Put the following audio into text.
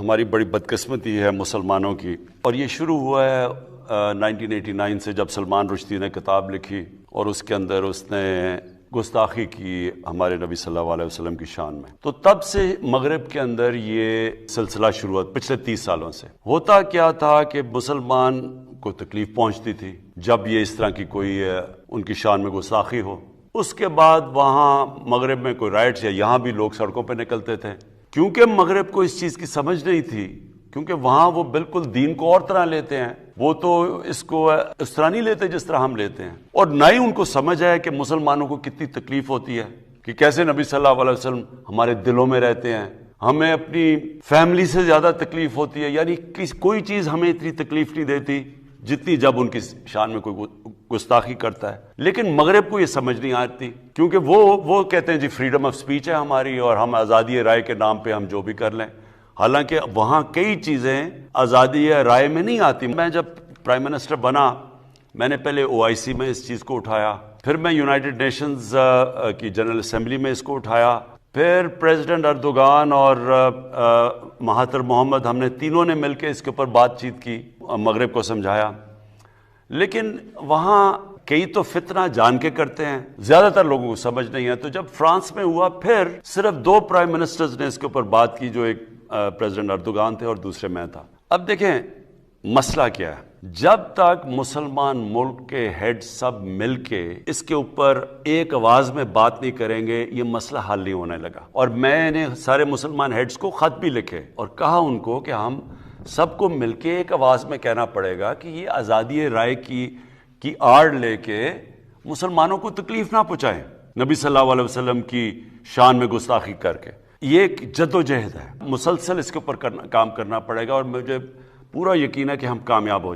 ہماری بڑی بدقسمتی ہے مسلمانوں کی، اور یہ شروع ہوا ہے 1989 سے، جب سلمان رشدی نے کتاب لکھی اور اس کے اندر اس نے گستاخی کی ہمارے نبی صلی اللہ علیہ وسلم کی شان میں۔ تو تب سے مغرب کے اندر یہ سلسلہ شروع ہوا پچھلے 30 سالوں سے۔ ہوتا کیا تھا کہ مسلمان کو تکلیف پہنچتی تھی جب یہ اس طرح کی کوئی ان کی شان میں گستاخی ہو۔ اس کے بعد وہاں مغرب میں کوئی رائٹس یا یہاں بھی لوگ سڑکوں پہ نکلتے تھے، کیونکہ مغرب کو اس چیز کی سمجھ نہیں تھی، کیونکہ وہاں وہ بالکل دین کو اور طرح لیتے ہیں، وہ تو اس کو اس طرح نہیں لیتے جس طرح ہم لیتے ہیں، اور نہ ہی ان کو سمجھ ہے کہ مسلمانوں کو کتنی تکلیف ہوتی ہے، کہ کیسے نبی صلی اللہ علیہ وسلم ہمارے دلوں میں رہتے ہیں، ہمیں اپنی فیملی سے زیادہ تکلیف ہوتی ہے، یعنی کوئی چیز ہمیں اتنی تکلیف نہیں دیتی جتنی جب ان کی شان میں کوئی گستاخی کرتا ہے۔ لیکن مغرب کو یہ سمجھ نہیں آتی، کیونکہ وہ کہتے ہیں جی فریڈم آف سپیچ ہے ہماری اور ہم آزادی رائے کے نام پہ ہم جو بھی کر لیں، حالانکہ وہاں کئی چیزیں آزادی رائے میں نہیں آتی۔ میں جب پرائم منسٹر بنا، میں نے پہلے OIC میں اس چیز کو اٹھایا، پھر میں یونائٹڈ نیشنز کی جنرل اسمبلی میں اس کو اٹھایا، پھر پریزیڈنٹ اردوغان اور مہاتر محمد، ہم نے تینوں نے مل کے اس کے اوپر بات چیت کی، مغرب کو سمجھایا، لیکن وہاں کئی تو فتنہ جان کے کرتے ہیں، زیادہ تر لوگوں کو سمجھ نہیں ہے۔ تو جب فرانس میں ہوا، پھر صرف 2 پرائم منسٹرز نے اس کے اوپر بات کی، جو ایک پریزیڈنٹ اردوغان تھے اور دوسرے میں تھا۔ اب دیکھیں مسئلہ کیا ہے، جب تک مسلمان ملک کے ہیڈ سب مل کے اس کے اوپر ایک آواز میں بات نہیں کریں گے، یہ مسئلہ حل نہیں ہونے لگا۔ اور میں نے سارے مسلمان ہیڈز کو خط بھی لکھے اور کہا ان کو کہ ہم سب کو مل کے ایک آواز میں کہنا پڑے گا کہ یہ آزادی رائے کی آڑ لے کے مسلمانوں کو تکلیف نہ پہنچائیں، نبی صلی اللہ علیہ وسلم کی شان میں گستاخی کر کے۔ یہ ایک جدوجہد ہے، مسلسل اس کے اوپر کام کرنا پڑے گا، اور مجھے پورا یقین ہے کہ ہم کامیاب ہو جائیں۔